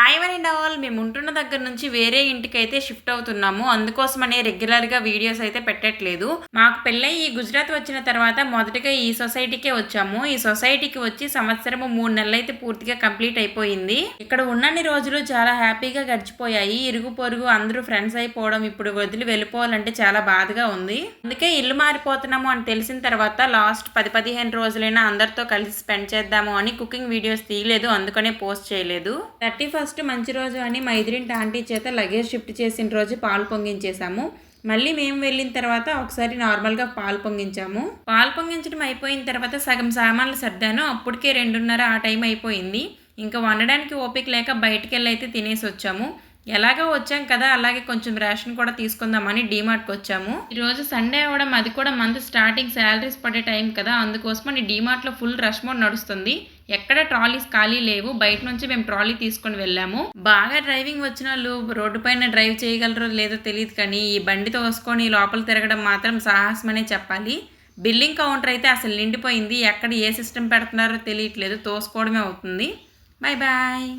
Hi one and all మేము ఉంటున్న దగ్గర నుంచి వేరే ఇంటికైతే షిఫ్ట్ అవుతున్నాము. అందుకోసమనే రెగ్యులర్గా వీడియోస్ అయితే పెట్టట్లేదు. మాకు పెళ్ళై ఈ గుజరాత్ వచ్చిన తర్వాత మొదటగా ఈ సొసైటీకే వచ్చాము. ఈ సొసైటీకి వచ్చి సంవత్సరము 3 నెలలు అయితే పూర్తిగా కంప్లీట్ అయిపోయింది. ఇక్కడ ఉన్నన్ని రోజులు చాలా హ్యాపీగా గడిచిపోయాయి. ఇరుగు పొరుగు అందరూ ఫ్రెండ్స్ అయిపోవడం, ఇప్పుడు వదిలి వెళ్ళిపోవాలంటే చాలా బాధగా ఉంది. అందుకే ఇల్లు మారిపోతున్నాము అని తెలిసిన తర్వాత లాస్ట్ 10-15 రోజులైనా అందరితో కలిసి స్పెండ్ చేద్దాము అని కుకింగ్ వీడియోస్ తీయలేదు. అందుకనే పోస్ట్ చేయలేదు. 31st మంచి రోజు అని మా ఎదురింటి ఆంటీ చేత లగేజ్ షిఫ్ట్ చేసిన రోజు పాలు పొంగించేసాము. మళ్ళీ మేము వెళ్ళిన తర్వాత ఒకసారి నార్మల్గా పాలు పొంగించాము. పాలు పొంగించడం అయిపోయిన తర్వాత సగం సామాన్లు సర్దాను. అప్పటికే 2:30 ఆ టైం అయిపోయింది. ఇంకా వండడానికి ఓపిక లేక బయటికి వెళ్ళి అయితే తినేసి వచ్చాము. ఎలాగో వచ్చాం కదా, అలాగే కొంచెం రేషన్ కూడా తీసుకుందామని డీమార్ట్కి వచ్చాము. ఈరోజు సండే అవ్వడం, అది కూడా మంత్ స్టార్టింగ్ శాలరీస్ పడే టైం కదా, అందుకోసమని డీమార్ట్లో ఫుల్ రష్ మోడ్ నడుస్తుంది. ఎక్కడ ట్రాలీస్ ఖాళీ లేవు. బయట నుంచి మేము ట్రాలీ తీసుకొని వెళ్ళాము. బాగా డ్రైవింగ్ వచ్చిన వాళ్ళు రోడ్డు పైన డ్రైవ్ చేయగలరో లేదో తెలియదు, కానీ ఈ బండి తోసుకొని లోపల తిరగడం మాత్రం సాహసమనే చెప్పాలి. బిల్లింగ్ కౌంటర్ అయితే అసలు నిండిపోయింది. ఎక్కడ ఏ సిస్టమ్ పెడుతున్నారో తెలియట్లేదు, తోసుకోవడమే అవుతుంది. Bye bye.